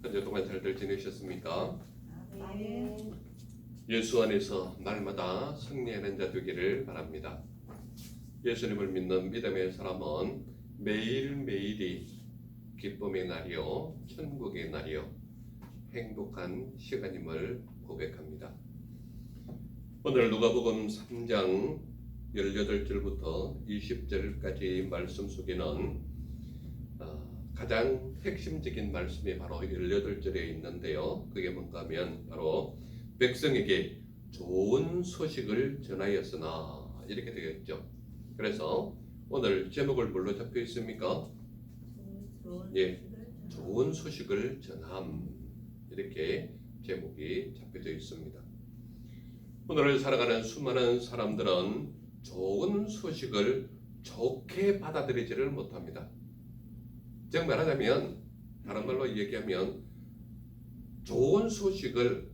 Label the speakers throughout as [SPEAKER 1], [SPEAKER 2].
[SPEAKER 1] 한 주 동안 잘들 지내셨습니까?
[SPEAKER 2] 아멘.
[SPEAKER 1] 예수 안에서 날마다 승리하는 자 되기를 바랍니다. 예수님을 믿는 믿음의 사람은 매일매일이 기쁨의 날이요 천국의 날이요 행복한 시간임을 고백합니다. 오늘 누가복음 3장 18절부터 20절까지 말씀 속에는 가장 핵심적인 말씀이 바로 18절에 있는데요. 그게 뭔가 하면 바로 백성에게 좋은 소식을 전하였으나 이렇게 되겠죠. 그래서 오늘 제목을 뭘로 잡혀 있습니까? 예, 좋은 소식을 전함, 이렇게 제목이 잡혀져 있습니다. 오늘 살아가는 수많은 사람들은 좋은 소식을 좋게 받아들이지를 못합니다. 즉 말하자면, 다른 말로 얘기하면 좋은 소식을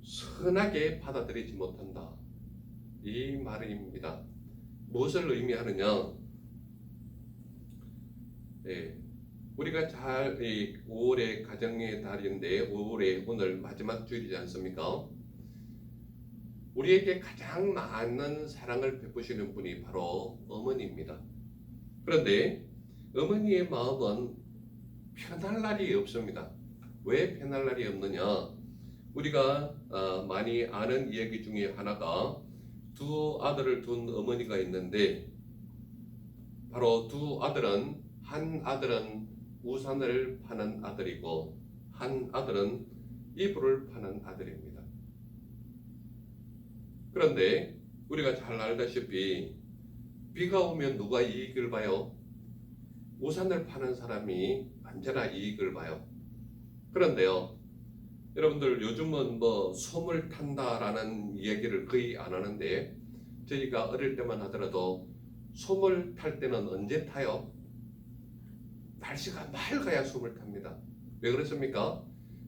[SPEAKER 1] 선하게 받아들이지 못한다, 이 말입니다. 무엇을 의미하느냐? 우리가 5월의 가정의 달인데 5월의 오늘 마지막 주일이지 않습니까? 우리에게 가장 많은 사랑을 베푸시는 분이 바로 어머니입니다. 그런데 어머니의 마음은 편할 날이 없습니다. 왜 편할 날이 없느냐? 우리가 많이 아는 이야기 중에 하나가 두 아들을 둔 어머니가 있는데, 바로 두 아들은, 한 아들은 우산을 파는 아들이고 한 아들은 이불을 파는 아들입니다. 그런데 우리가 잘 알다시피 비가 오면 누가 이익을 봐요? 우산을 파는 사람이 언제나 이익을 봐요. 그런데요, 여러분들 요즘은 솜을 탄다라는 이야기를 거의 안 하는데, 저희가 어릴 때만 하더라도 솜을 탈 때는 언제 타요? 날씨가 맑아야 솜을 탑니다. 왜 그렇습니까?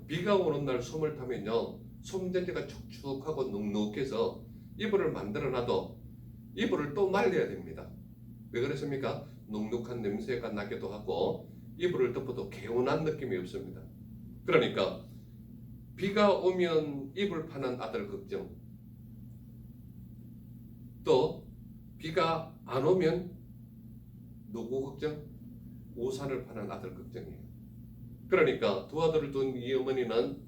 [SPEAKER 1] 비가 오는 날 솜을 타면요, 솜전지가 축축하고 눅눅해서 이불을 만들어놔도 이불을 또 말려야 됩니다. 왜 그렇습니까? 눅눅한 냄새가 나기도 하고 이불을 덮어도 개운한 느낌이 없습니다. 그러니까 비가 오면 이불 파는 아들 걱정, 또 비가 안 오면 누구 걱정? 우산을 파는 아들 걱정이에요. 그러니까 두 아들을 둔 이 어머니는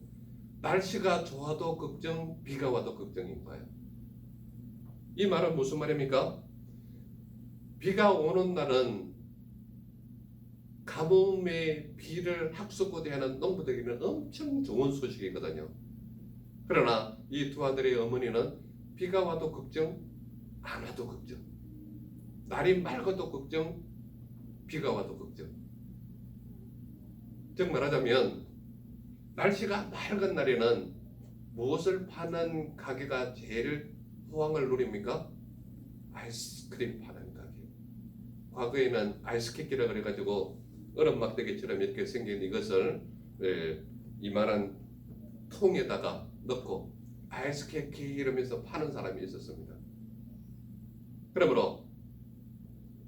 [SPEAKER 1] 날씨가 좋아도 걱정, 비가 와도 걱정인 거예요. 이 말은 무슨 말입니까? 비가 오는 날은 가뭄의 비를 학수고대하는 농부들에게는 엄청 좋은 소식이거든요. 그러나 이 두 아들의 어머니는 비가 와도 걱정, 안 와도 걱정, 날이 맑아도 걱정, 비가 와도 걱정. 즉 말하자면, 날씨가 맑은 날에는 무엇을 파는 가게가 제일 호황을 누립니까? 아이스크림 파는 가게. 과거에는 아이스케이크라 그래가지고 얼음 막대기처럼 이렇게 생긴 이것을 이만한 통에다가 넣고 아이스케이크 이러면서 파는 사람이 있었습니다. 그러므로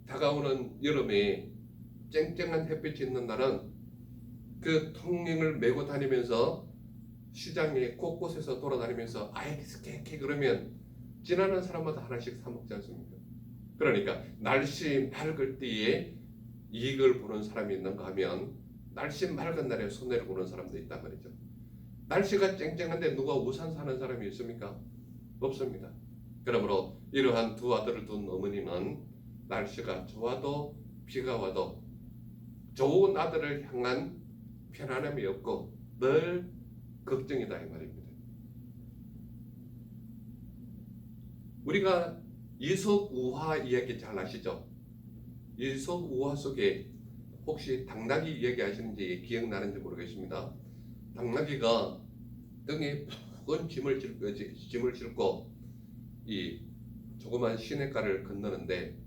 [SPEAKER 1] 다가오는 여름에 쨍쨍한 햇빛이 있는 날은 그 통행을 메고 다니면서 시장에 곳곳에서 돌아다니면서 아이스케이크 그러면 지나는 사람마다 하나씩 사 먹지 않습니까? 그러니까 날씨 맑을 때에 이익을 보는 사람이 있는가 하면, 날씨 맑은 날에 손해를 보는 사람도 있단 말이죠. 날씨가 쨍쨍한데 누가 우산 사는 사람이 있습니까? 없습니다. 그러므로 이러한 두 아들을 둔 어머니는 날씨가 좋아도 비가 와도 좋은 아들을 향한 편안함이 없고 늘 걱정이다, 이 말입니다. 우리가 이솝우화 이야기 잘 아시죠? 이솝우화 속에 혹시 당나귀 이야기 아시는지 기억나는지 모르겠습니다. 당나귀가 등에 푸른 짐을 싣고 이 조그만 시냇가를 건너는데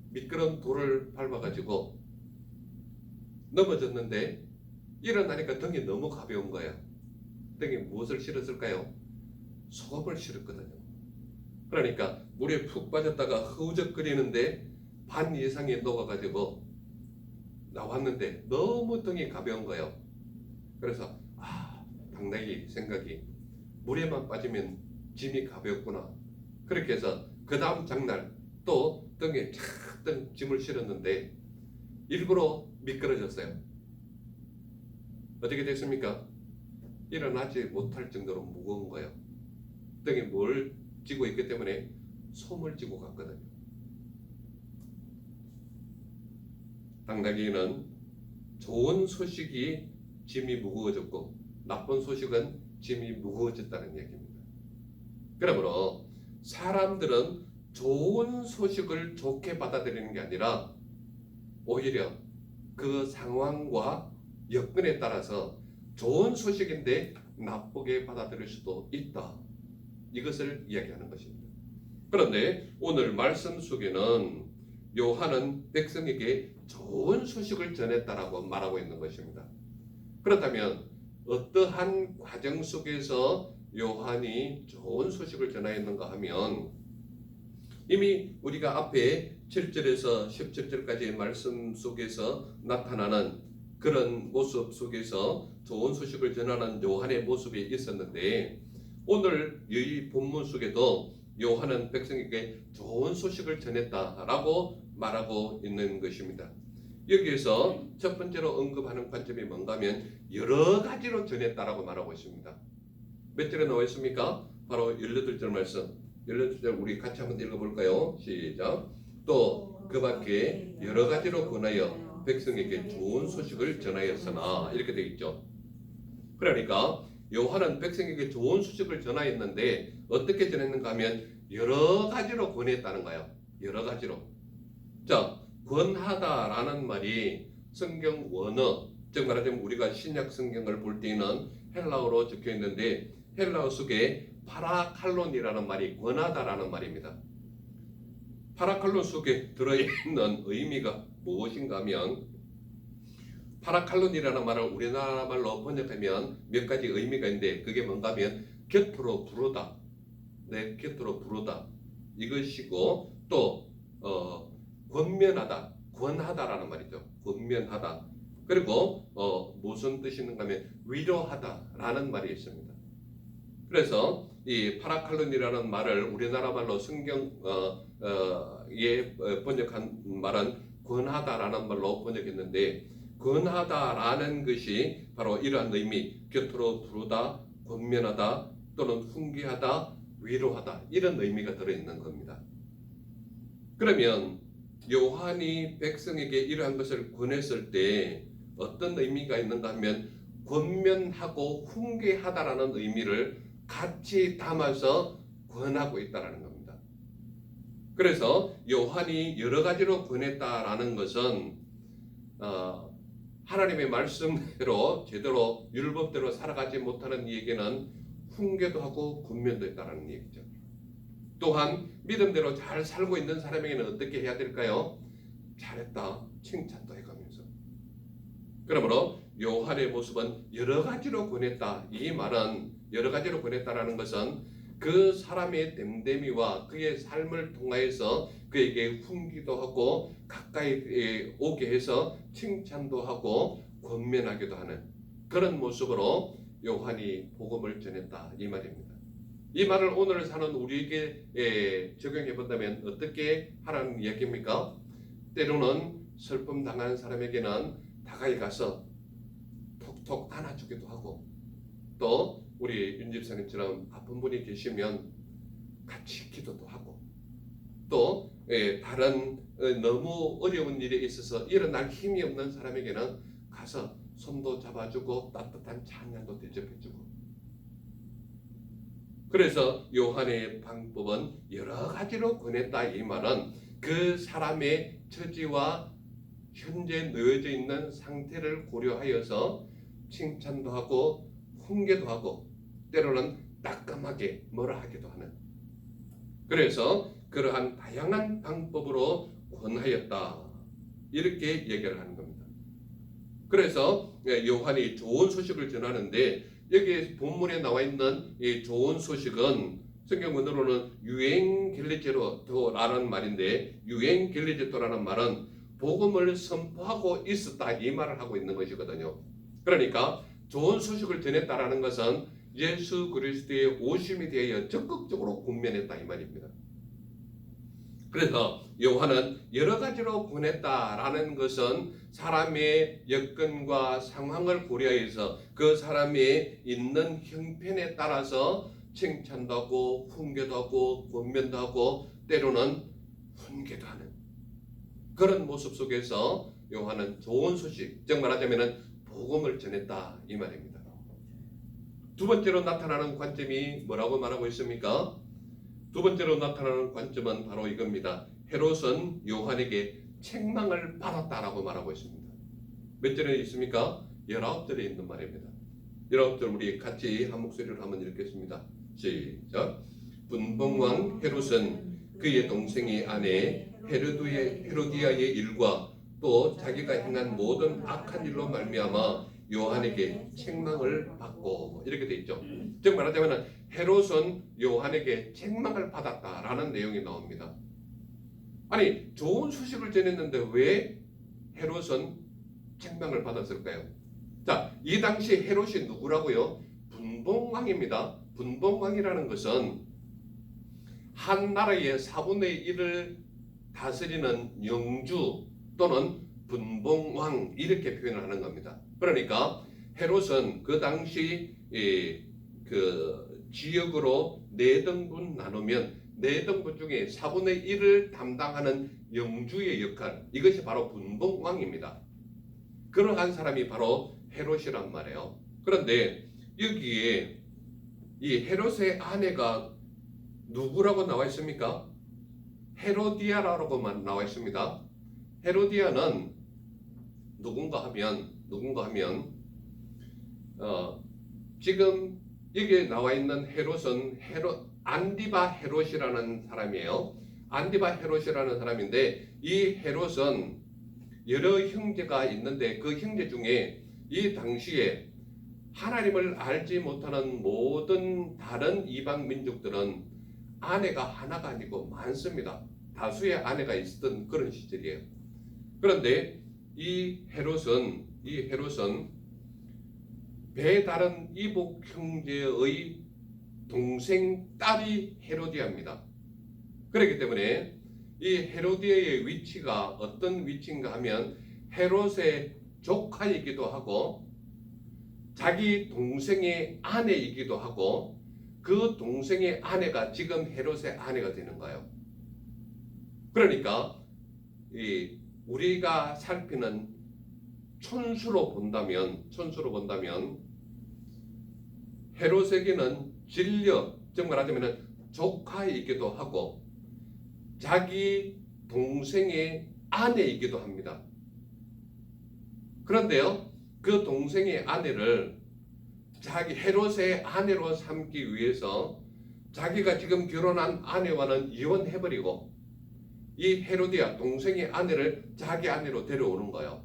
[SPEAKER 1] 미끄러운 돌을 밟아가지고 넘어졌는데 일어나니까 등이 너무 가벼운 거야. 등에 무엇을 실었을까요? 소금을 실었거든요. 그러니까 물에 푹 빠졌다가 허우적거리는데 반 이상이 녹아가지고 나왔는데 너무 등이 가벼운 거예요. 그래서 당나귀 생각이 물에만 빠지면 짐이 가볍구나. 그렇게 해서 그 다음 장날 또 등에 착 짐을 실었는데 일부러 미끄러졌어요. 어떻게 됐습니까? 일어나지 못할 정도로 무거운 거예요. 등에 뭘 지고 있기 때문에 솜을 지고 갔거든요. 당나귀는 좋은 소식이 짐이 무거워졌고 나쁜 소식은 짐이 무거워졌다는 얘기입니다. 그러므로 사람들은 좋은 소식을 좋게 받아들이는 게 아니라 오히려 그 상황과 여건에 따라서 좋은 소식인데 나쁘게 받아들일 수도 있다. 이것을 이야기하는 것입니다. 그런데 오늘 말씀 속에는 요한은 백성에게 좋은 소식을 전했다라고 말하고 있는 것입니다. 그렇다면 어떠한 과정 속에서 요한이 좋은 소식을 전하였는가 하면 이미 우리가 앞에 7절에서 17절까지의 말씀 속에서 나타나는 그런 모습 속에서 좋은 소식을 전하는 요한의 모습이 있었는데 오늘 이 본문 속에도 요한은 백성에게 좋은 소식을 전했다라고 말하고 있는 것입니다. 여기에서 첫 번째로 언급하는 관점이 뭔가 하면 여러 가지로 전했다라고 말하고 있습니다. 몇 절에 나와 있습니까? 바로 18절 말씀. 18절 우리 같이 한번 읽어볼까요? 시작. 또 그 밖에 여러 가지로 권하여 백성에게 좋은 소식을 전하였으나 이렇게 되어 있죠. 그러니까 요한은 백성에게 좋은 소식을 전하였는데 어떻게 전했는가 하면 여러 가지로 권했다는 거예요. 여러 가지로. 자, 권하다라는 말이 성경 원어, 즉 말하자면 우리가 신약 성경을 볼 때는 헬라어로 적혀 있는데 헬라어 속에 파라칼론이라는 말이 권하다라는 말입니다. 파라칼론 속에 들어있는 의미가 무엇인가 하면 파라칼론이라는 말을 우리나라 말로 번역하면 몇 가지 의미가 있는데 그게 뭔가 하면 곁으로 부르다, 내 곁으로 부르다 이것이고 또 권면하다, 권하다라는 말이죠. 권면하다. 그리고 무슨 뜻이 있는가 하면 위로하다라는 말이 있습니다. 그래서 이 파라칼론이라는 말을 우리나라 말로 성경에 번역한 말은 권하다라는 말로 번역했는데 권하다라는 것이 바로 이러한 의미, 곁으로 부르다, 권면하다 또는 훈계하다, 위로하다 이런 의미가 들어있는 겁니다. 그러면 요한이 백성에게 이러한 것을 권했을 때 어떤 의미가 있는가 하면 권면하고 훈계하다라는 의미를 같이 담아서 권하고 있다는 겁니다. 그래서 요한이 여러 가지로 권했다라는 것은 하나님의 말씀대로 제대로 율법대로 살아가지 못하는 얘기는 훈계도 하고 권면도 있다는 얘기죠. 또한 믿음대로 잘 살고 있는 사람에게는 어떻게 해야 될까요? 잘했다, 칭찬도 해가면서. 그러므로 요한의 모습은 여러 가지로 권했다. 이 말은 여러 가지로 권했다라는 것은 그 사람의 됨됨이와 그의 삶을 통하여서 그에게 훈기도 하고 가까이 오게 해서 칭찬도 하고 권면하기도 하는 그런 모습으로 요한이 복음을 전했다 이 말입니다. 이 말을 오늘 사는 우리에게 적용해 본다면 어떻게 하라는 이야기입니까? 때로는 슬픔 당한 사람에게는 다가이 가서 톡톡 안아주기도 하고 또 우리 윤집사님처럼 아픈 분이 계시면 같이 기도도 하고 또 다른 너무 어려운 일에 있어서 일어날 힘이 없는 사람에게는 가서 손도 잡아주고 따뜻한 찬양도 대접해주고 그래서 요한의 방법은 여러 가지로 권했다 이 말은 그 사람의 처지와 현재 놓여져 있는 상태를 고려하여서 칭찬도 하고 훈계도 하고 때로는 따끔하게 뭐라 하기도 하는 그래서 그러한 다양한 방법으로 권하였다 이렇게 얘기를 하는 겁니다. 그래서 요한이 좋은 소식을 전하는데 여기 본문에 나와 있는 이 좋은 소식은 성경문으로는 유엔겔리제토라는 말인데 유엔겔리제토라는 말은 복음을 선포하고 있었다 이 말을 하고 있는 것이거든요. 그러니까 좋은 소식을 전했다라는 것은 예수 그리스도의 오심에 대하여 적극적으로 국면했다 이 말입니다. 그래서 요한은 여러 가지로 보냈다라는 것은 사람의 여건과 상황을 고려해서 그 사람의 있는 형편에 따라서 칭찬도 하고 훈계도 하고 권면도 하고 때로는 훈계도 하는 그런 모습 속에서 요한은 좋은 소식, 즉 말하자면 복음을 전했다 이 말입니다. 두 번째로 나타나는 관점이 뭐라고 말하고 있습니까? 두 번째로 나타나는 관점은 바로 이겁니다. 헤롯은 요한에게 책망을 받았다라고 말하고 있습니다. 몇 절에 있습니까? 19절에 있는 말입니다. 19절 우리 같이 한 목소리로 한번 읽겠습니다. 시작. 분봉왕 헤롯은 그의 동생의 아내 헤로디아의 일과 또 자기가 행한 모든 악한 일로 말미암아 요한에게 책망을 받고 이렇게 돼 있죠. 즉 말하자면 헤롯은 요한에게 책망을 받았다라는 내용이 나옵니다. 아니 좋은 소식을 전했는데 왜 헤롯은 책망을 받았을까요? 자, 이 당시 헤롯이 누구라고요? 분봉왕입니다. 분봉왕이라는 것은 한 나라의 4분의 1을 다스리는 영주 또는 분봉왕 이렇게 표현을 하는 겁니다. 그러니까 헤롯은 그 당시 그 지역으로 4등분 나누면 4등분 중에 4분의 1을 담당하는 영주의 역할, 이것이 바로 분봉왕입니다. 그러한 사람이 바로 헤롯이란 말이에요. 그런데 여기에 이 헤롯의 아내가 누구라고 나와 있습니까? 헤로디아라고만 나와 있습니다. 헤로디아는 누군가 하면 지금 여기에 나와 있는 헤롯은 안디바 헤롯이라는 사람이에요. 안디바 헤롯이라는 사람인데 이 헤롯은 여러 형제가 있는데 그 형제 중에 이 당시에 하나님을 알지 못하는 모든 다른 이방 민족들은 아내가 하나가 아니고 많습니다. 다수의 아내가 있었던 그런 시절이에요. 그런데 이 헤롯은 배다른 이복 형제의 동생 딸이 헤로디아입니다. 그렇기 때문에 이 헤로디아의 위치가 어떤 위치인가 하면 헤롯의 조카이기도 하고 자기 동생의 아내이기도 하고 그 동생의 아내가 지금 헤롯의 아내가 되는 거예요. 그러니까 우리가 살피는 촌수로 본다면 헤롯에게는 진려, 즉 말하자면 조카이기도 하고 자기 동생의 아내이기도 합니다. 그런데요, 그 동생의 아내를 자기 헤롯의 아내로 삼기 위해서 자기가 지금 결혼한 아내와는 이혼해버리고 이 헤로디아 동생의 아내를 자기 아내로 데려오는 거예요.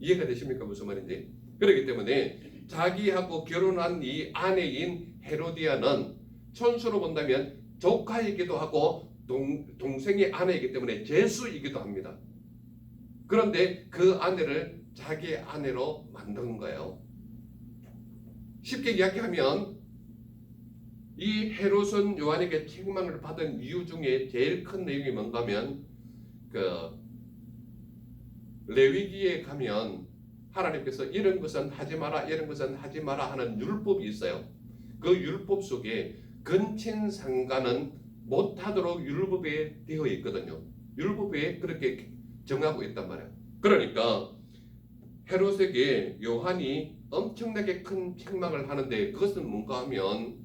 [SPEAKER 1] 이해가 되십니까? 무슨 말인지. 그렇기 때문에 자기하고 결혼한 이 아내인 헤로디아는 촌수로 본다면 조카이기도 하고 동생의 아내이기 때문에 제수이기도 합니다. 그런데 그 아내를 자기 아내로 만든 거예요. 쉽게 이야기하면 이 헤롯은 요한에게 책망을 받은 이유 중에 제일 큰 내용이 뭔가 하면 레위기에 가면 하나님께서 이런 것은 하지 마라 이런 것은 하지 마라 하는 율법이 있어요. 그 율법 속에 근친상간은 못하도록 율법에 되어 있거든요. 율법에 그렇게 정하고 있단 말이에요. 그러니까 헤롯에게 요한이 엄청나게 큰 책망을 하는데 그것은 뭔가 하면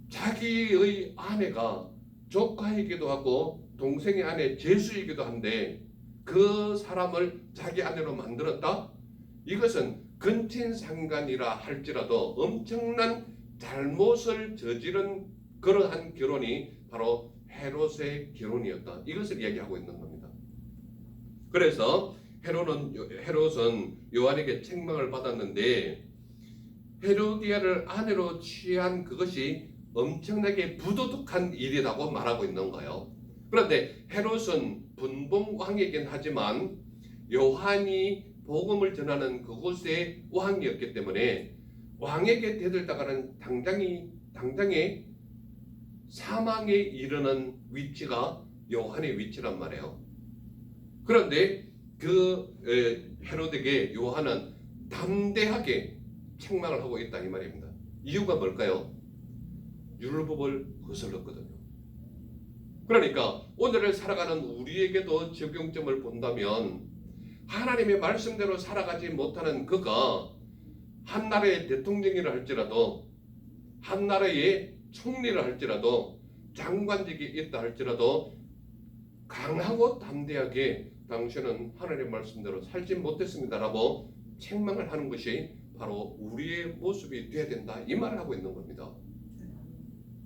[SPEAKER 1] 자기의 아내가 조카이기도 하고 동생의 아내 제수이기도 한데 그 사람을 자기 아내로 만들었다? 이것은 근친상간이라 할지라도 엄청난 잘못을 저지른 그러한 결혼이 바로 헤롯의 결혼이었다. 이것을 이야기하고 있는 겁니다. 그래서 헤롯은 요한에게 책망을 받았는데 헤로디아를 아내로 취한 그것이 엄청나게 부도덕한 일이라고 말하고 있는 거예요. 그런데 헤롯은 분봉왕이긴 하지만 요한이 복음을 전하는 그곳의 왕이었기 때문에 왕에게 대들다가는 당장에 사망에 이르는 위치가 요한의 위치란 말이에요. 그런데 그 헤로데에게 요한은 담대하게 책망을 하고 있다 이 말입니다. 이유가 뭘까요? 율법을 거슬렀거든요. 그러니까 오늘을 살아가는 우리에게도 적용점을 본다면 하나님의 말씀대로 살아가지 못하는 그가 한 나라의 대통령이라 할지라도 한 나라의 총리라 할지라도 장관직이 있다 할지라도 강하고 담대하게 당신은 하나님의 말씀대로 살지 못했습니다라고 책망을 하는 것이 바로 우리의 모습이 되어야 된다 이 말을 하고 있는 겁니다.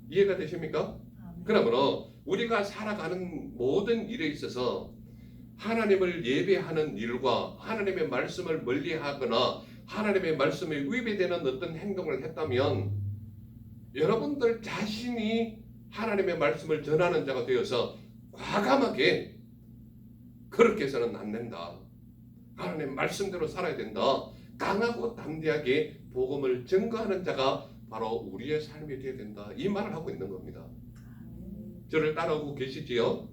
[SPEAKER 1] 이해가 되십니까? 그러므로 우리가 살아가는 모든 일에 있어서 하나님을 예배하는 일과 하나님의 말씀을 멀리하거나 하나님의 말씀에 위배되는 어떤 행동을 했다면 여러분들 자신이 하나님의 말씀을 전하는 자가 되어서 과감하게 그렇게 해서는 안 된다. 하나님의 말씀대로 살아야 된다. 강하고 담대하게 복음을 증거하는 자가 바로 우리의 삶이 되어야 된다. 이 말을 하고 있는 겁니다. 저를 따라오고 계시지요?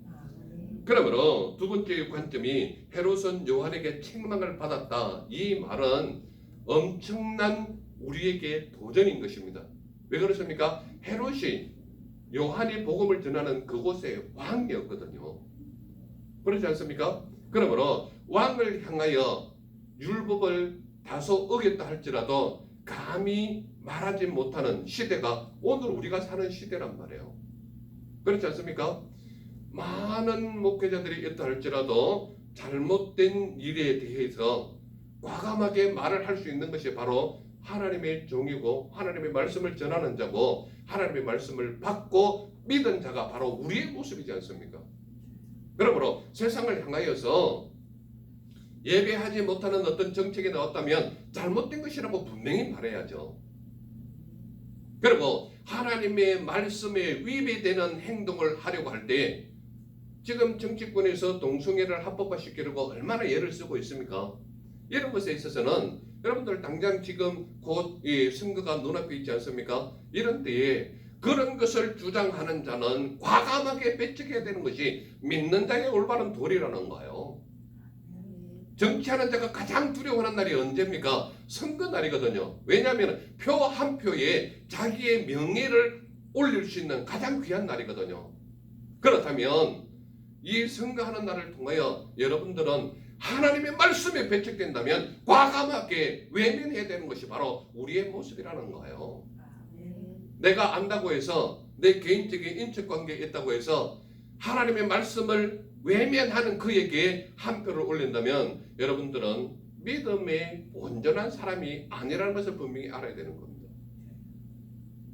[SPEAKER 1] 그러므로 두 번째 관점이 헤롯은 요한에게 책망을 받았다. 이 말은 엄청난 우리에게 도전인 것입니다. 왜 그렇습니까? 헤롯이 요한이 복음을 전하는 그곳의 왕이었거든요. 그렇지 않습니까? 그러므로 왕을 향하여 율법을 다소 어겼다 할지라도 감히 말하지 못하는 시대가 오늘 우리가 사는 시대란 말이에요. 그렇지 않습니까? 많은 목회자들이 있다 할지라도 잘못된 일에 대해서 과감하게 말을 할 수 있는 것이 바로 하나님의 종이고 하나님의 말씀을 전하는 자고 하나님의 말씀을 받고 믿은 자가 바로 우리의 모습이지 않습니까? 그러므로 세상을 향하여서 예배하지 못하는 어떤 정책이 나왔다면 잘못된 것이라고 분명히 말해야죠. 그리고 하나님의 말씀에 위배되는 행동을 하려고 할 때 지금 정치권에서 동성애를 합법화시키려고 얼마나 애를 쓰고 있습니까? 이런 것에 있어서는 여러분들 당장 지금 곧 선거가 눈앞에 있지 않습니까? 이런 때에 그런 것을 주장하는 자는 과감하게 배척해야 되는 것이 믿는 자의 올바른 도리라는 거예요. 정치하는 자가 가장 두려워하는 날이 언제입니까? 선거 날이거든요. 왜냐하면 표 한 표에 자기의 명예를 올릴 수 있는 가장 귀한 날이거든요. 그렇다면 이 선거하는 날을 통하여 여러분들은 하나님의 말씀에 배척된다면 과감하게 외면해야 되는 것이 바로 우리의 모습이라는 거예요. 내가 안다고 해서 내 개인적인 인척관계에 있다고 해서 하나님의 말씀을 외면하는 그에게 한 표를 올린다면 여러분들은 믿음의 온전한 사람이 아니라는 것을 분명히 알아야 되는 겁니다.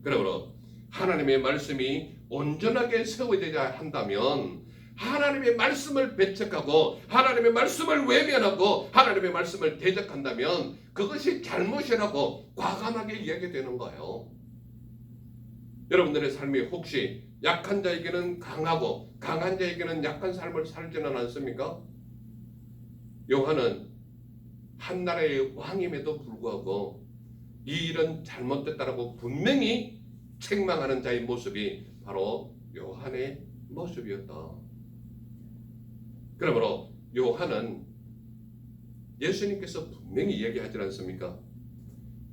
[SPEAKER 1] 그러므로 하나님의 말씀이 온전하게 세워져야 한다면 하나님의 말씀을 배척하고 하나님의 말씀을 외면하고 하나님의 말씀을 대적한다면 그것이 잘못이라고 과감하게 이야기되는 거예요. 여러분들의 삶이 혹시 약한 자에게는 강하고 강한 자에게는 약한 삶을 살지는 않습니까? 요한은 한 나라의 왕임에도 불구하고 이 일은 잘못됐다라고 분명히 책망하는 자의 모습이 바로 요한의 모습이었다. 그러므로 요한은 예수님께서 분명히 이야기하지 않습니까?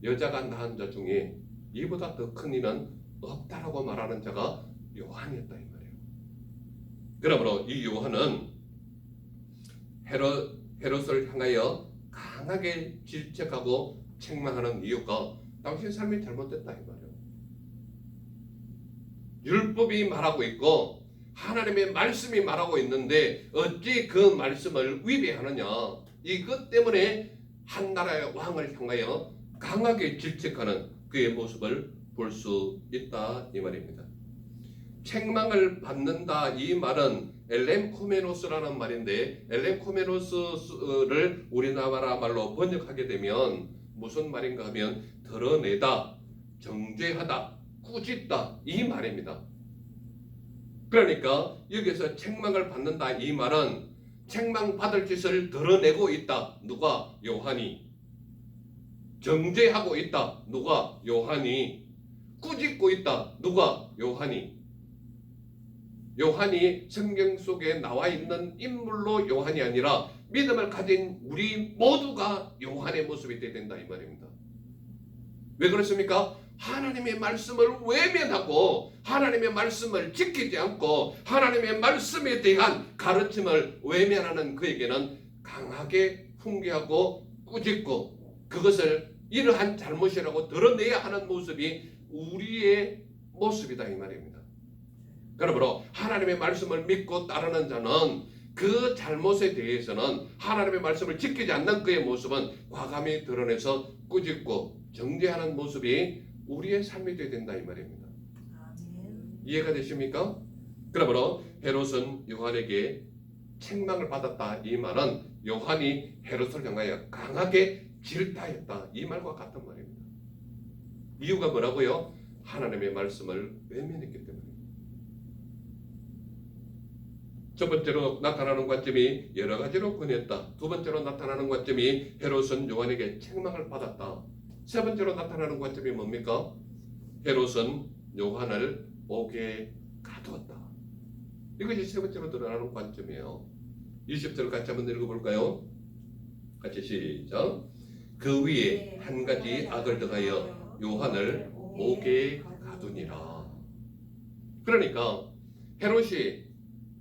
[SPEAKER 1] 여자가 낳은 자 중에 이보다 더 큰 이는 없다라고 말하는 자가 요한이었다 이 말이에요. 그러므로 이 요한은 헤롯을 향하여 강하게 질책하고 책망하는 이유가 당신의 삶이 잘못됐다 이 말이에요. 율법이 말하고 있고 하나님의 말씀이 말하고 있는데 어찌 그 말씀을 위배하느냐. 이것 때문에 한 나라의 왕을 향하여 강하게 질책하는 그의 모습을 볼 수 있다 이 말입니다. 책망을 받는다 이 말은 엘렘코메노스라는 말인데 엘렘코메노스를 우리나라 말로 번역하게 되면 무슨 말인가 하면 드러내다, 정죄하다, 꾸짖다 이 말입니다. 그러니까 여기서 책망을 받는다 이 말은 책망받을 짓을 드러내고 있다. 누가? 요한이. 정죄하고 있다. 누가? 요한이. 꾸짖고 있다. 누가? 요한이. 요한이 성경 속에 나와 있는 인물로 요한이 아니라 믿음을 가진 우리 모두가 요한의 모습이 되어야 된다 이 말입니다. 왜 그렇습니까? 하나님의 말씀을 외면하고 하나님의 말씀을 지키지 않고 하나님의 말씀에 대한 가르침을 외면하는 그에게는 강하게 훈계하고 꾸짖고 그것을 이러한 잘못이라고 드러내야 하는 모습이 우리의 모습이다 이 말입니다. 그러므로 하나님의 말씀을 믿고 따르는 자는 그 잘못에 대해서는 하나님의 말씀을 지키지 않는 그의 모습은 과감히 드러내서 꾸짖고 정죄하는 모습이 우리의 삶이 되어야 된다 이 말입니다.
[SPEAKER 2] 아멘.
[SPEAKER 1] 이해가 되십니까? 그러므로 헤롯은 요한에게 책망을 받았다 이 말은 요한이 헤롯을 향하여 강하게 질타했다 이 말과 같은 말입니다. 이유가 뭐라고요? 하나님의 말씀을 외면했기 때문입니다. 첫 번째로 나타나는 관점이 여러 가지로 권했다. 두 번째로 나타나는 관점이 헤롯은 요한에게 책망을 받았다. 세 번째로 나타나는 관점이 뭡니까? 헤롯은 요한을 옥에 가두었다. 이것이 세 번째로 드러나는 관점이에요. 20절 같이 한번 읽어볼까요? 같이 시작. 그 위에 한 가지 악을 더하여 요한을 옥에 가두니라. 그러니까 헤롯이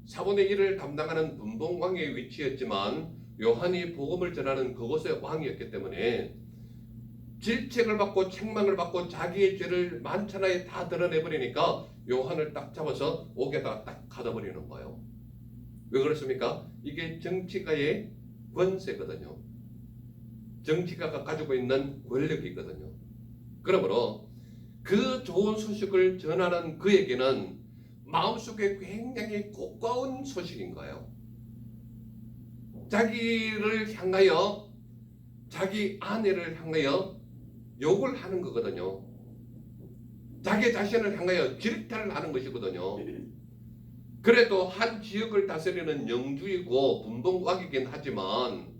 [SPEAKER 1] 4분의 1을 담당하는 분봉왕의 위치였지만 요한이 복음을 전하는 그곳의 왕이었기 때문에 질책을 받고 책망을 받고 자기의 죄를 만천하에 다 드러내버리니까 요한을 딱 잡아서 옥에다 딱 가둬버리는 거예요. 왜 그렇습니까? 이게 정치가의 권세거든요. 정치가가 가지고 있는 권력이거든요. 그러므로 그 좋은 소식을 전하는 그에게는 마음속에 굉장히 고가운 소식인 거예요. 자기를 향하여 자기 아내를 향하여 욕을 하는 거거든요. 자기 자신을 향하여 질타를 하는 것이거든요. 그래도 한 지역을 다스리는 영주이고 분봉왕이긴 하지만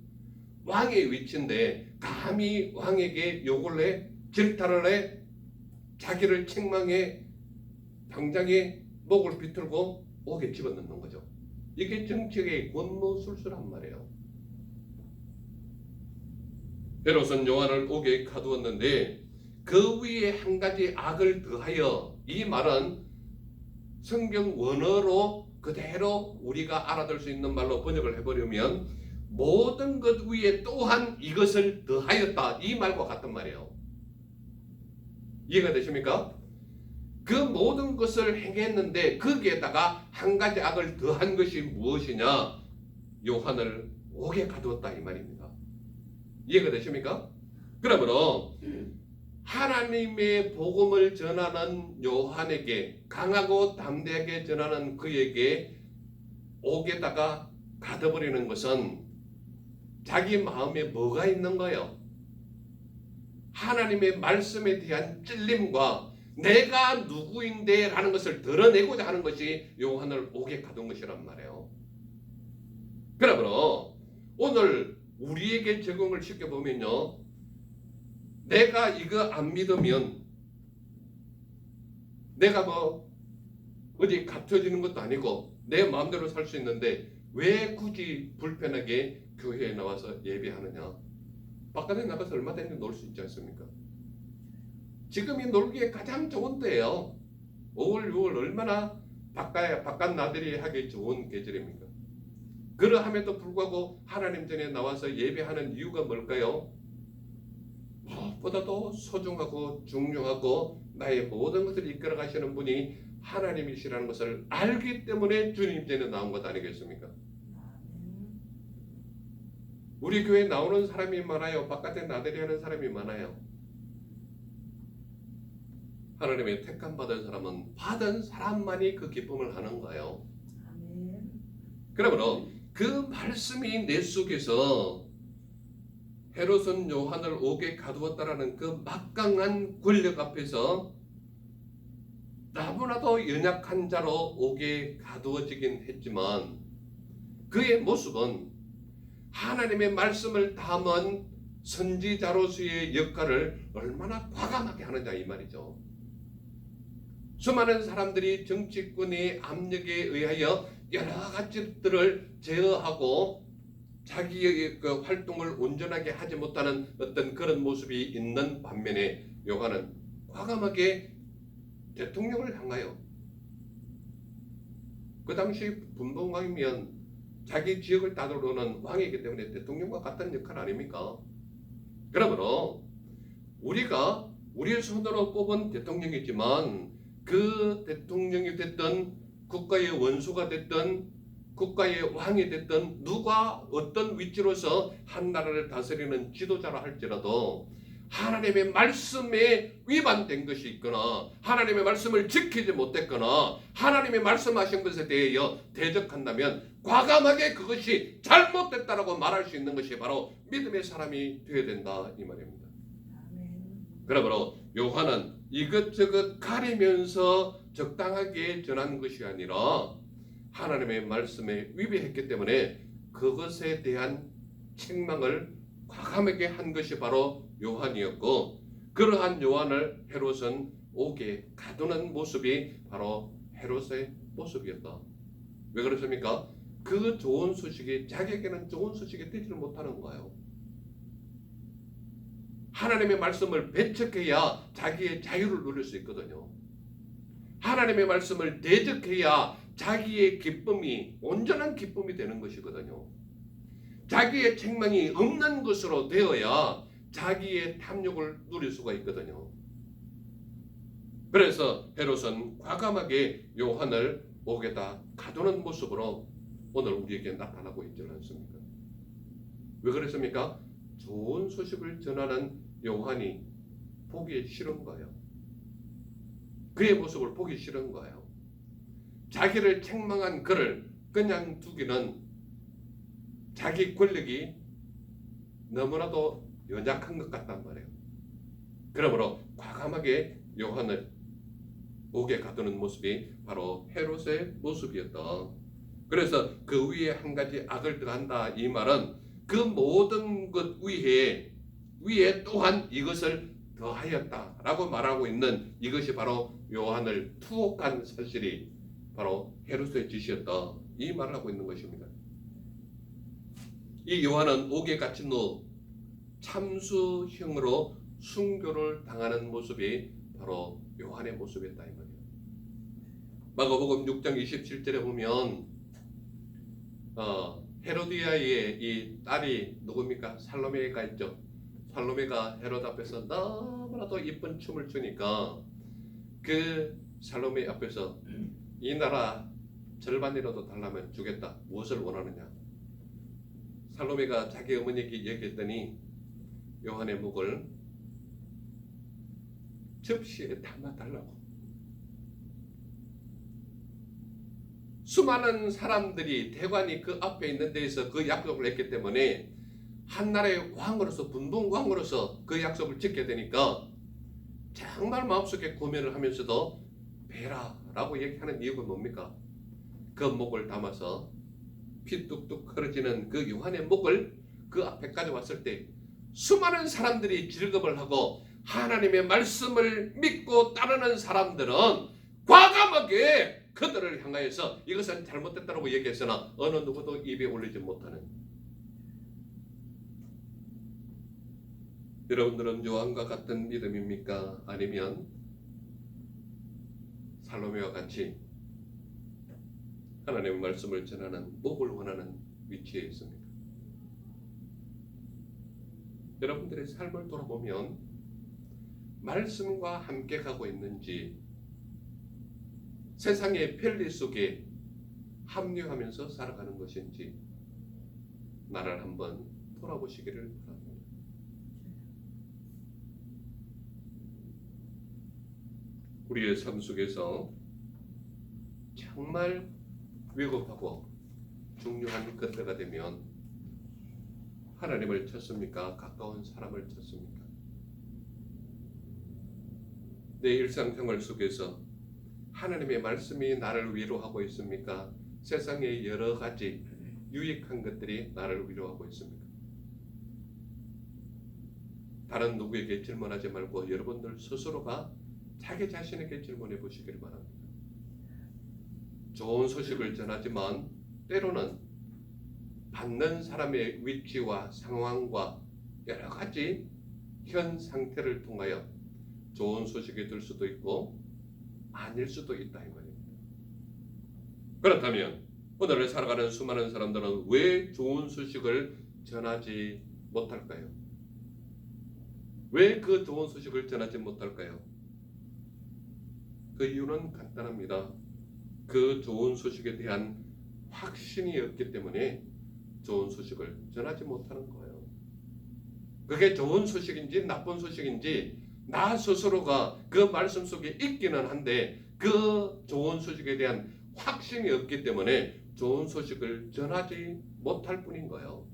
[SPEAKER 1] 왕의 위치인데 감히 왕에게 욕을 해 질타를 해 자기를 책망해 당장에 목을 비틀고 옥에 집어넣는 거죠. 이게 정치의 권모술수란 말이에요. 헤롯은 요한을 옥에 가두었는데 그 위에 한 가지 악을 더하여 이 말은 성경 원어로 그대로 우리가 알아들 수 있는 말로 번역을 해버리면 모든 것 위에 또한 이것을 더하였다 이 말과 같은 말이에요. 이해가 되십니까? 그 모든 것을 행했는데 거기에다가 한 가지 악을 더한 것이 무엇이냐? 요한을 옥에 가두었다 이 말입니다. 이해가 되십니까? 그러므로 하나님의 복음을 전하는 요한에게 강하고 담대하게 전하는 그에게 옥에다가 가둬버리는 것은 자기 마음에 뭐가 있는 거예요? 하나님의 말씀에 대한 찔림과 내가 누구인데 라는 것을 드러내고자 하는 것이 요한을 옥에 가둔 것이란 말이에요. 그러므로 오늘 우리에게 적용을 시켜보면요. 내가 이거 안 믿으면 내가 뭐 어디 갇혀지는 것도 아니고 내 마음대로 살 수 있는데 왜 굳이 불편하게 교회에 나와서 예배하느냐. 바깥에 나가서 얼마든지 놀 수 있지 않습니까? 지금이 놀기에 가장 좋은 때예요. 5월, 6월 얼마나 바깥 나들이 하기 좋은 계절입니까? 그러함에도 불구하고 하나님 전에 나와서 예배하는 이유가 뭘까요? 무엇보다도 소중하고 중요하고 나의 모든 것을 이끌어 가시는 분이 하나님이시라는 것을 알기 때문에 주님 전에 나온 것 아니겠습니까? 우리 교회에 나오는 사람이 많아요. 바깥에 나들이 하는 사람이 많아요. 하나님의 택함 받은 사람은 받은 사람만이 그 기쁨을 하는 거예요.
[SPEAKER 2] 아멘.
[SPEAKER 1] 그러므로 그 말씀이 내 속에서 헤롯은 요한을 옥에 가두었다라는 그 막강한 권력 앞에서 너무나도 연약한 자로 옥에 가두어지긴 했지만 그의 모습은 하나님의 말씀을 담은 선지자로서의 역할을 얼마나 과감하게 하느냐 이 말이죠. 수많은 사람들이 정치권의 압력에 의하여 여러 가지들을 제어하고 자기의 그 활동을 온전하게 하지 못하는 어떤 그런 모습이 있는 반면에 요한은 과감하게 대통령을 향하여, 그 당시 분봉왕이면 자기 지역을 따돌아오는 왕이기 때문에 대통령과 같은 역할 아닙니까? 그러므로 우리가 우리의 손으로 뽑은 대통령이지만 그 대통령이 됐든 국가의 원수가 됐든 국가의 왕이 됐든 누가 어떤 위치로서 한 나라를 다스리는 지도자라 할지라도 하나님의 말씀에 위반된 것이 있거나 하나님의 말씀을 지키지 못했거나 하나님의 말씀하신 것에 대하여 대적한다면 과감하게 그것이 잘못됐다라고 말할 수 있는 것이 바로 믿음의 사람이 되어야 된다 이 말입니다.
[SPEAKER 2] 아멘.
[SPEAKER 1] 그러므로 요한은 이것저것 가리면서 적당하게 전한 것이 아니라 하나님의 말씀에 위배했기 때문에 그것에 대한 책망을 과감하게 한 것이 바로 요한이었고, 그러한 요한을 헤롯은 옥에 가두는 모습이 바로 헤롯의 모습이었다. 왜 그렇습니까? 그 좋은 소식이 자기에게는 좋은 소식이 되지를 못하는 거예요. 하나님의 말씀을 배척해야 자기의 자유를 누릴 수 있거든요. 하나님의 말씀을 대적해야 자기의 기쁨이 온전한 기쁨이 되는 것이거든요. 자기의 책망이 없는 것으로 되어야 자기의 탐욕을 누릴 수가 있거든요. 그래서 헤롯은 과감하게 요한을 옥에다 가두는 모습으로 오늘 우리에게 나타나고 있지 않습니까? 왜 그랬습니까? 좋은 소식을 전하는 요한이 보기 싫은 거예요. 그의 모습을 보기 싫은 거예요. 자기를 책망한 그를 그냥 두기는 자기 권력이 너무나도 연약한 것 같단 말이에요. 그러므로 과감하게 요한을 옥에 가두는 모습이 바로 헤롯의 모습이었다. 그래서 그 위에 한 가지 악을 더한다 이 말은 그 모든 것 위에 또한 이것을 더하였다라고 말하고 있는 이것이 바로 요한을 투옥한 사실이 바로 헤롯의 짓이었다 이 말을 하고 있는 것입니다. 이 요한은 옥에 갇힌 후 참수형으로 순교를 당하는 모습이 바로 요한의 모습이었다 이 말이에요. 마가복음 6장 27절에 보면 헤로디아의 이 딸이 누굽니까? 살로메가 있죠. 살로메가 헤롯 앞에서 너무나도 이쁜 춤을 추니까 그 살로메 앞에서 이 나라 절반이라도 달라면 주겠다. 무엇을 원하느냐? 살로메가 자기 어머니에게 얘기했더니 요한의 목을 접시에 담아달라고. 수많은 사람들이 대관이 그 앞에 있는 데에서 그 약속을 했기 때문에 한 나라의 왕으로서 분봉왕으로서 그 약속을 지켜야 되니까 정말 마음속에 고민을 하면서도 베라라고 얘기하는 이유가 뭡니까? 그 목을 담아서 피 뚝뚝 흐르지는 그 요한의 목을 그 앞에까지 왔을 때 수많은 사람들이 질겁을 하고 하나님의 말씀을 믿고 따르는 사람들은 과감하게 그들을 향하여서 이것은 잘못됐다고 얘기했으나 어느 누구도 입에 올리지 못하는, 여러분들은 요한과 같은 믿음입니까? 아니면 살로메와 같이 하나님의 말씀을 전하는 목을 원하는 위치에 있습니까? 여러분들의 삶을 돌아보면 말씀과 함께 가고 있는지 세상의 편리 속에 합류하면서 살아가는 것인지 나를 한번 돌아보시기를 바랍니다. 우리의 삶 속에서 정말 위급하고 중요한 그때가 되면 하나님을 찾습니까? 가까운 사람을 찾습니까? 내 일상생활 속에서 하나님의 말씀이 나를 위로하고 있습니까? 세상의 여러 가지 유익한 것들이 나를 위로하고 있습니까? 다른 누구에게 질문하지 말고 여러분들 스스로가 자기 자신에게 질문해 보시기를 바랍니다. 좋은 소식을 전하지만 때로는 받는 사람의 위치와 상황과 여러 가지 현 상태를 통하여 좋은 소식이 될 수도 있고 아닐 수도 있다 이 말입니다. 그렇다면 오늘을 살아가는 수많은 사람들은 왜 좋은 소식을 전하지 못할까요? 왜 그 좋은 소식을 전하지 못할까요? 그 이유는 간단합니다. 그 좋은 소식에 대한 확신이 없기 때문에 좋은 소식을 전하지 못하는 거예요. 그게 좋은 소식인지 나쁜 소식인지 나 스스로가 그 말씀 속에 있기는 한데 그 좋은 소식에 대한 확신이 없기 때문에 좋은 소식을 전하지 못할 뿐인 거예요.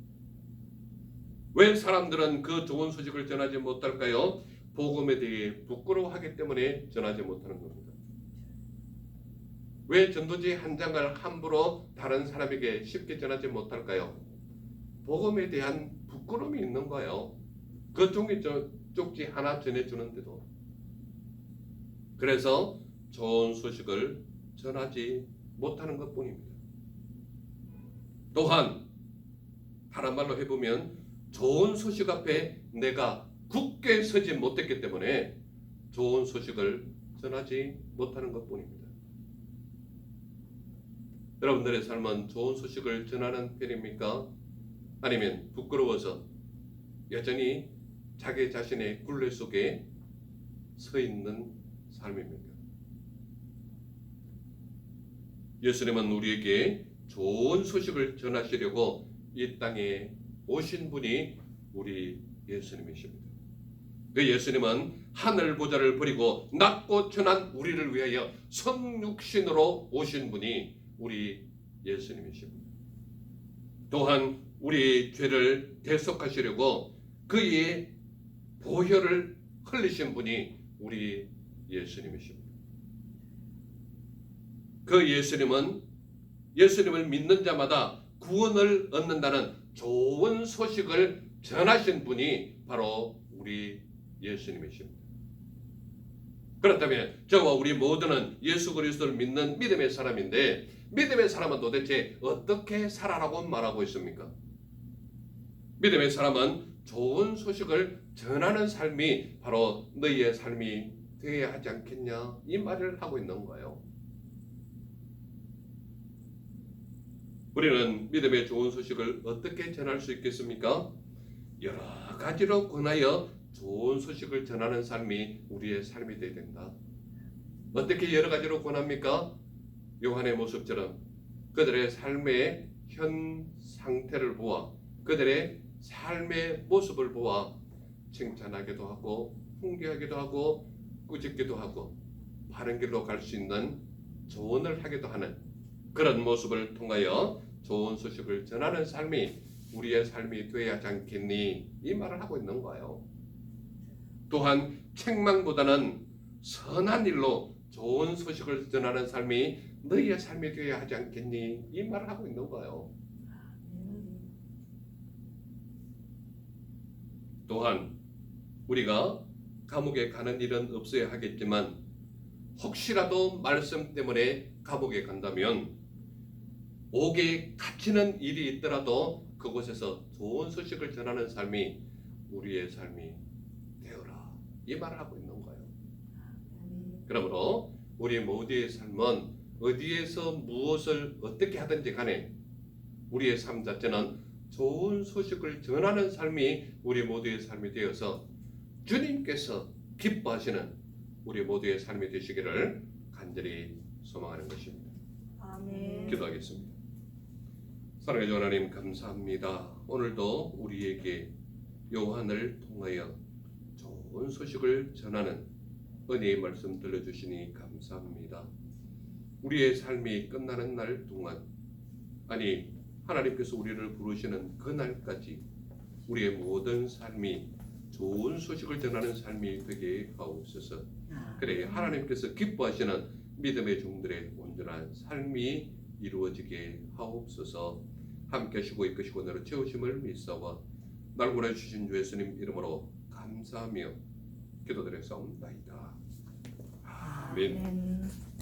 [SPEAKER 1] 왜 사람들은 그 좋은 소식을 전하지 못할까요? 복음에 대해 부끄러워하기 때문에 전하지 못하는 겁니다. 왜 전도지 한 장을 함부로 다른 사람에게 쉽게 전하지 못할까요? 복음에 대한 부끄러움이 있는 거예요. 그 쪽지 하나 전해주는데도. 그래서 좋은 소식을 전하지 못하는 것뿐입니다. 또한 다른 말로 해보면 좋은 소식 앞에 내가 굳게 서지 못했기 때문에 좋은 소식을 전하지 못하는 것뿐입니다. 여러분들의 삶은 좋은 소식을 전하는 편입니까? 아니면 부끄러워서 여전히 자기 자신의 굴레 속에 서 있는 삶입니까? 예수님은 우리에게 좋은 소식을 전하시려고 이 땅에 오신 분이 우리 예수님이십니다. 그 예수님은 하늘 보좌를 버리고 낮고 천한 우리를 위하여 성육신으로 오신 분이 우리 예수님이십니다. 또한 우리의 죄를 대속하시려고 그의 보혈을 흘리신 분이 우리 예수님이십니다. 그 예수님을 믿는 자마다 구원을 얻는다는 좋은 소식을 전하신 분이 바로 우리 예수님이십니다. 그렇다면 저와 우리 모두는 예수 그리스도를 믿는 믿음의 사람인데 믿음의 사람은 도대체 어떻게 살아라고 말하고 있습니까? 믿음의 사람은 좋은 소식을 전하는 삶이 바로 너희의 삶이 되어야 하지 않겠냐 이 말을 하고 있는 거예요. 우리는 믿음의 좋은 소식을 어떻게 전할 수 있겠습니까? 여러 가지로 권하여 좋은 소식을 전하는 삶이 우리의 삶이 되어야 된다. 어떻게 여러 가지로 권합니까? 요한의 모습처럼 그들의 삶의 현 상태를 보아 그들의 삶의 모습을 보아 칭찬하기도 하고 훈계하기도 하고 꾸짖기도 하고 바른 길로 갈 수 있는 조언을 하기도 하는 그런 모습을 통하여 좋은 소식을 전하는 삶이 우리의 삶이 되어야 하지 않겠니? 이 말을 하고 있는 거예요. 또한 책망보다는 선한 일로 좋은 소식을 전하는 삶이 너희의 삶이 되어야 하지 않겠니? 이 말을 하고 있는 거예요. 또한 우리가 감옥에 가는 일은 없어야 하겠지만 혹시라도 말씀 때문에 감옥에 간다면 옥에 갇히는 일이 있더라도 그곳에서 좋은 소식을 전하는 삶이 우리의 삶이 되어라 이 말을 하고 있는 거예요. 그러므로 우리 모두의 삶은 어디에서 무엇을 어떻게 하든지 간에 우리의 삶 자체는 좋은 소식을 전하는 삶이 우리 모두의 삶이 되어서 주님께서 기뻐하시는 우리 모두의 삶이 되시기를 간절히 소망하는 것입니다.
[SPEAKER 2] 아멘.
[SPEAKER 1] 기도하겠습니다. 사랑의 주 하나님 감사합니다. 오늘도 우리에게 요한을 통하여 좋은 소식을 전하는 은혜의 말씀 들려주시니 감사합니다. 우리의 삶이 끝나는 날 동안 아니 하나님께서 우리를 부르시는 그날까지 우리의 모든 삶이 좋은 소식을 전하는 삶이 되게 하옵소서. 그래 하나님께서 기뻐하시는 믿음의 종들의 온전한 삶이 이루어지게 하옵소서. 함께 하시고 이끄시고 너를 채우심을 믿사와 날 보내주신 주 예수님 이름으로 감사하며 기도드렸사옵나이다. 아멘.
[SPEAKER 2] 아멘.